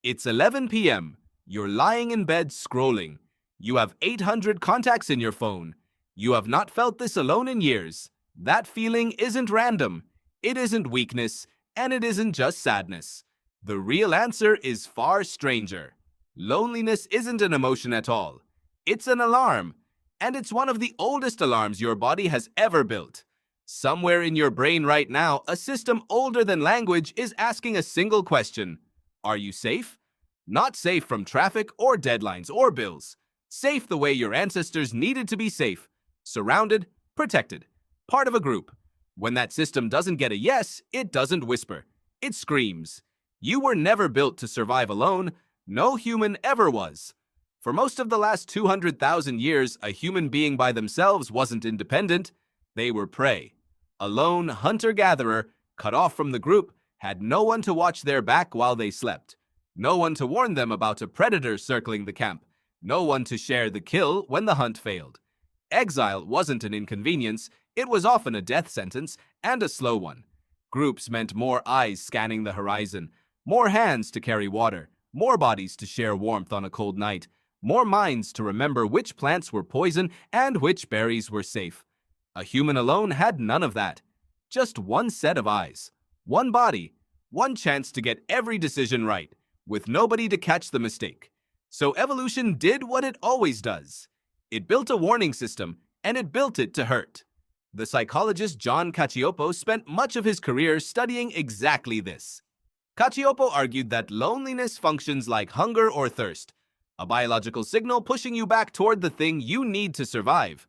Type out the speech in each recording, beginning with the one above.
It's 11 p.m. You're lying in bed scrolling. You have 800 contacts in your phone. You have not felt this alone in years. That feeling isn't random. It isn't weakness, and it isn't just sadness. The real answer is far stranger. Loneliness isn't an emotion at all. It's an alarm, and it's one of the oldest alarms your body has ever built. Somewhere in your brain right now, a system older than language is asking a single question. Are you safe? Not safe from traffic or deadlines or bills. Safe the way your ancestors needed to be safe. Surrounded, protected, part of a group. When that system doesn't get a yes, it doesn't whisper. It screams. You were never built to survive alone. No human ever was. For most of the last 200,000 years, a human being by themselves wasn't independent. They were prey. A lone hunter-gatherer, cut off from the group, had no one to watch their back while they slept. No one to warn them about a predator circling the camp. No one to share the kill when the hunt failed. Exile wasn't an inconvenience. It was often a death sentence, and a slow one. Groups meant more eyes scanning the horizon, more hands to carry water, more bodies to share warmth on a cold night, more minds to remember which plants were poison and which berries were safe. A human alone had none of that. Just one set of eyes, one body, one chance to get every decision right, with nobody to catch the mistake. So evolution did what it always does. It built a warning system, and it built it to hurt. The psychologist John Cacioppo spent much of his career studying exactly this. Cacioppo argued that loneliness functions like hunger or thirst, a biological signal pushing you back toward the thing you need to survive.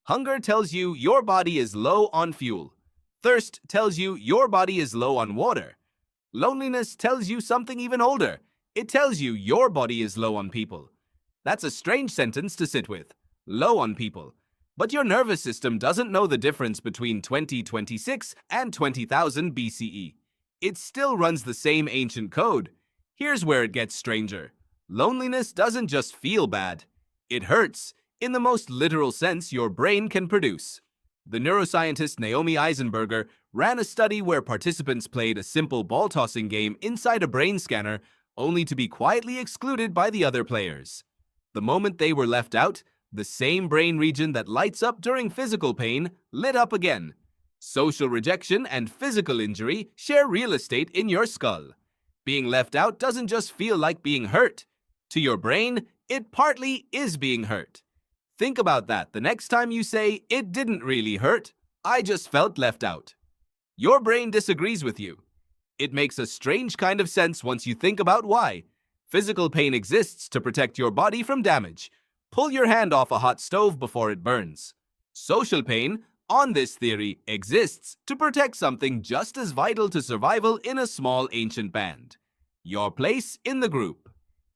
Hunger tells you your body is low on fuel. Thirst tells you your body is low on water. Loneliness tells you something even older. It tells you your body is low on people. That's a strange sentence to sit with. Low on people. But your nervous system doesn't know the difference between 2026 and 20,000 BCE. It still runs the same ancient code. Here's where it gets stranger. Loneliness doesn't just feel bad. It hurts, in the most literal sense your brain can produce. The neuroscientist Naomi Eisenberger ran a study where participants played a simple ball-tossing game inside a brain scanner, only to be quietly excluded by the other players. The moment they were left out, the same brain region that lights up during physical pain lit up again. Social rejection and physical injury share real estate in your skull. Being left out doesn't just feel like being hurt. To your brain, it partly is being hurt. Think about that the next time you say, "It didn't really hurt, I just felt left out." Your brain disagrees with you. It makes a strange kind of sense once you think about why. Physical pain exists to protect your body from damage. Pull your hand off a hot stove before it burns. Social pain, on this theory, exists to protect something just as vital to survival in a small ancient band. Your place in the group.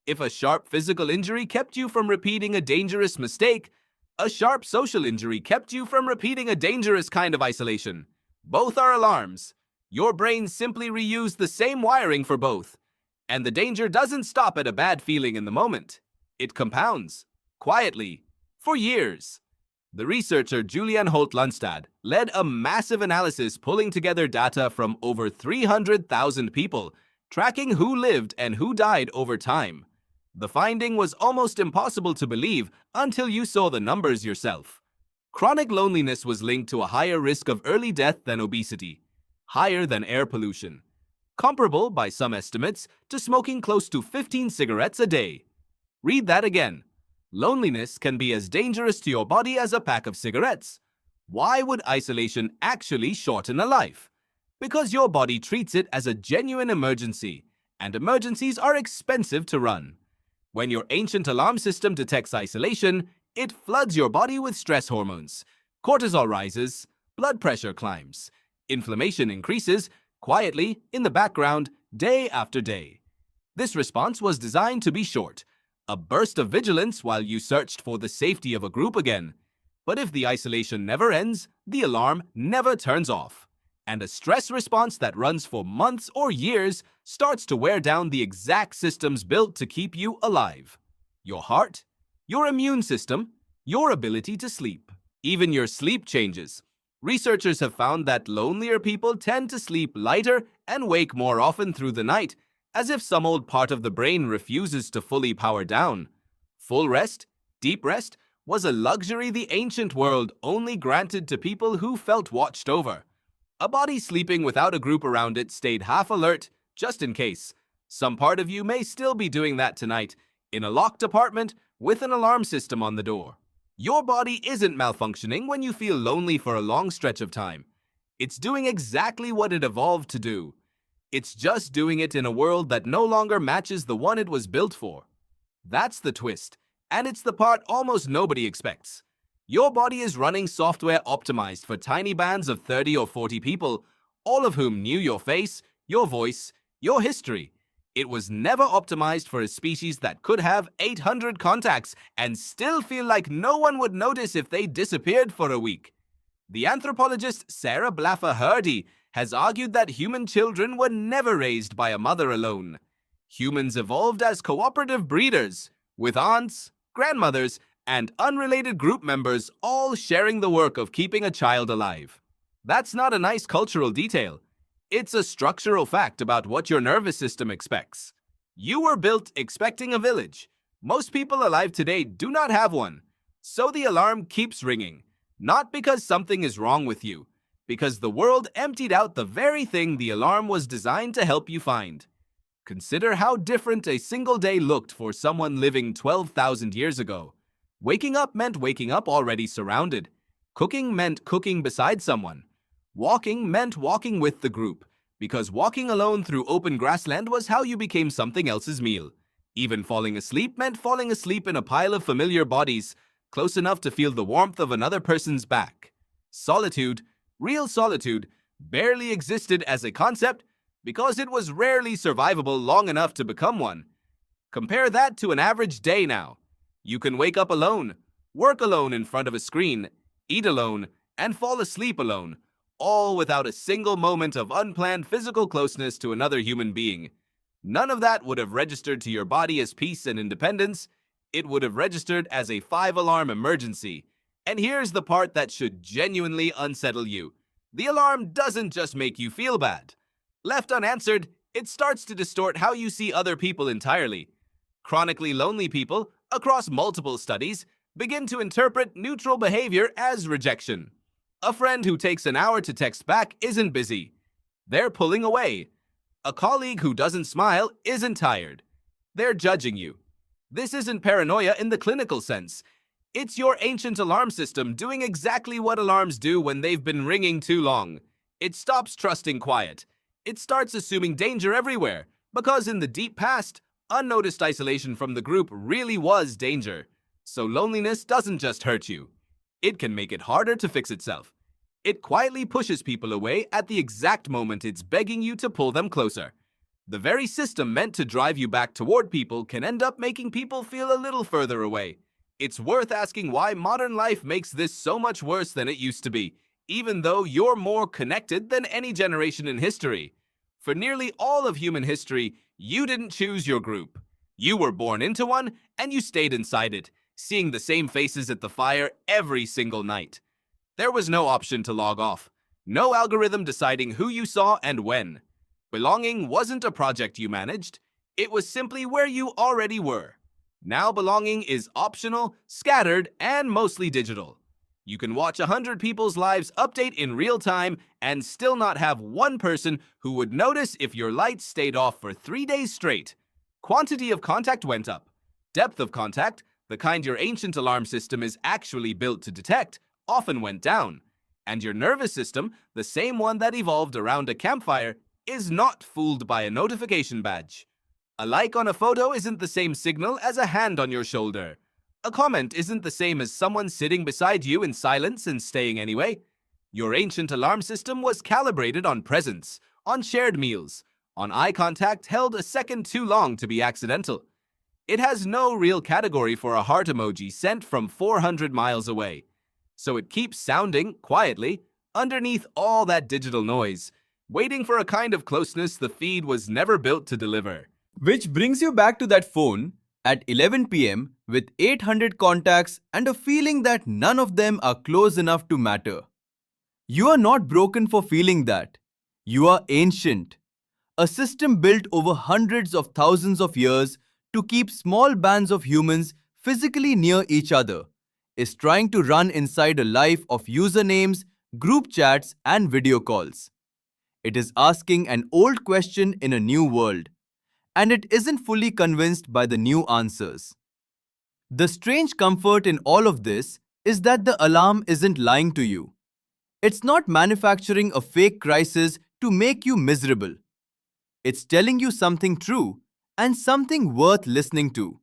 If a sharp physical injury kept you from repeating a dangerous mistake, a sharp social injury kept you from repeating a dangerous kind of isolation. Both are alarms. Your brain simply reused the same wiring for both. And the danger doesn't stop at a bad feeling in the moment. It compounds, quietly, for years. The researcher Julian Holt-Lundstad led a massive analysis pulling together data from over 300,000 people, tracking who lived and who died over time. The finding was almost impossible to believe until you saw the numbers yourself. Chronic loneliness was linked to a higher risk of early death than obesity, higher than air pollution, comparable, by some estimates, to smoking close to 15 cigarettes a day. Read that again. Loneliness can be as dangerous to your body as a pack of cigarettes. Why would isolation actually shorten a life? Because your body treats it as a genuine emergency, and emergencies are expensive to run. When your ancient alarm system detects isolation, it floods your body with stress hormones. Cortisol rises, blood pressure climbs, inflammation increases, quietly, in the background, day after day. This response was designed to be short, a burst of vigilance while you searched for the safety of a group again. But if the isolation never ends, the alarm never turns off. And a stress response that runs for months or years starts to wear down the exact systems built to keep you alive. Your heart, your immune system, your ability to sleep. Even your sleep changes. Researchers have found that lonelier people tend to sleep lighter and wake more often through the night, as if some old part of the brain refuses to fully power down. Full rest, deep rest, was a luxury the ancient world only granted to people who felt watched over. A body sleeping without a group around it stayed half alert, just in case. Some part of you may still be doing that tonight, in a locked apartment with an alarm system on the door. Your body isn't malfunctioning when you feel lonely for a long stretch of time. It's doing exactly what it evolved to do. It's just doing it in a world that no longer matches the one it was built for. That's the twist, and it's the part almost nobody expects. Your body is running software optimized for tiny bands of 30 or 40 people, all of whom knew your face, your voice, your history. It was never optimized for a species that could have 800 contacts and still feel like no one would notice if they disappeared for a week. The anthropologist Sarah Blaffer Hrdy has argued that human children were never raised by a mother alone. Humans evolved as cooperative breeders, with aunts, grandmothers, and unrelated group members all sharing the work of keeping a child alive. That's not a nice cultural detail. It's a structural fact about what your nervous system expects. You were built expecting a village. Most people alive today do not have one. So the alarm keeps ringing, not because something is wrong with you, because the world emptied out the very thing the alarm was designed to help you find. Consider how different a single day looked for someone living 12,000 years ago. Waking up meant waking up already surrounded. Cooking meant cooking beside someone. Walking meant walking with the group, because walking alone through open grassland was how you became something else's meal. Even falling asleep meant falling asleep in a pile of familiar bodies, close enough to feel the warmth of another person's back. Solitude, real solitude, barely existed as a concept because it was rarely survivable long enough to become one. Compare that to an average day now. You can wake up alone, work alone in front of a screen, eat alone, and fall asleep alone, all without a single moment of unplanned physical closeness to another human being. None of that would have registered to your body as peace and independence. It would have registered as a 5-alarm emergency. And here's the part that should genuinely unsettle you. The alarm doesn't just make you feel bad. Left unanswered, it starts to distort how you see other people entirely. Chronically lonely people, across multiple studies, begin to interpret neutral behavior as rejection. A friend who takes an hour to text back isn't busy. They're pulling away. A colleague who doesn't smile isn't tired. They're judging you. This isn't paranoia in the clinical sense. It's your ancient alarm system doing exactly what alarms do when they've been ringing too long. It stops trusting quiet. It starts assuming danger everywhere, because in the deep past, unnoticed isolation from the group really was danger. So loneliness doesn't just hurt you. It can make it harder to fix itself. It quietly pushes people away at the exact moment it's begging you to pull them closer. The very system meant to drive you back toward people can end up making people feel a little further away. It's worth asking why modern life makes this so much worse than it used to be, even though you're more connected than any generation in history. For nearly all of human history, you didn't choose your group. You were born into one, and you stayed inside it, seeing the same faces at the fire every single night. There was no option to log off. No algorithm deciding who you saw and when. Belonging wasn't a project you managed. It was simply where you already were. Now belonging is optional, scattered, and mostly digital. You can watch 100 people's lives update in real time and still not have one person who would notice if your lights stayed off for 3 days straight. Quantity of contact went up. Depth of contact, the kind your ancient alarm system is actually built to detect, often went down. And your nervous system, the same one that evolved around a campfire, is not fooled by a notification badge. A like on a photo isn't the same signal as a hand on your shoulder. A comment isn't the same as someone sitting beside you in silence and staying anyway. Your ancient alarm system was calibrated on presence, on shared meals, on eye contact held a second too long to be accidental. It has no real category for a heart emoji sent from 400 miles away. So it keeps sounding, quietly, underneath all that digital noise, waiting for a kind of closeness the feed was never built to deliver. Which brings you back to that phone at 11 p.m. with 800 contacts and a feeling that none of them are close enough to matter. You are not broken for feeling that. You are ancient. a system built over hundreds of thousands of years to keep small bands of humans physically near each other, is trying to run inside a life of usernames, group chats, and video calls. It is asking an old question in a new world, and it isn't fully convinced by the new answers. The strange comfort in all of this is that the alarm isn't lying to you. It's not manufacturing a fake crisis to make you miserable. It's telling you something true and something worth listening to.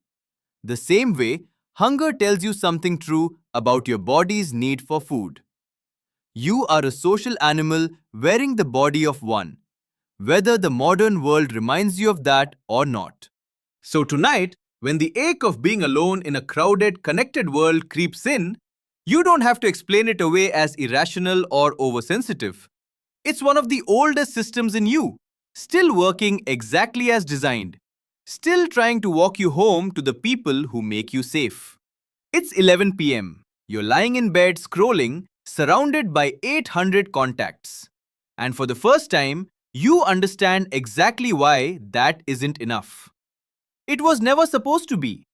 The same way, hunger tells you something true about your body's need for food. You are a social animal wearing the body of one, whether the modern world reminds you of that or not. So tonight, when the ache of being alone in a crowded, connected world creeps in, you don't have to explain it away as irrational or oversensitive. It's one of the oldest systems in you, still working exactly as designed, still trying to walk you home to the people who make you safe. It's 11 p.m. You're lying in bed scrolling, surrounded by 800 contacts. And for the first time, you understand exactly why that isn't enough. It was never supposed to be.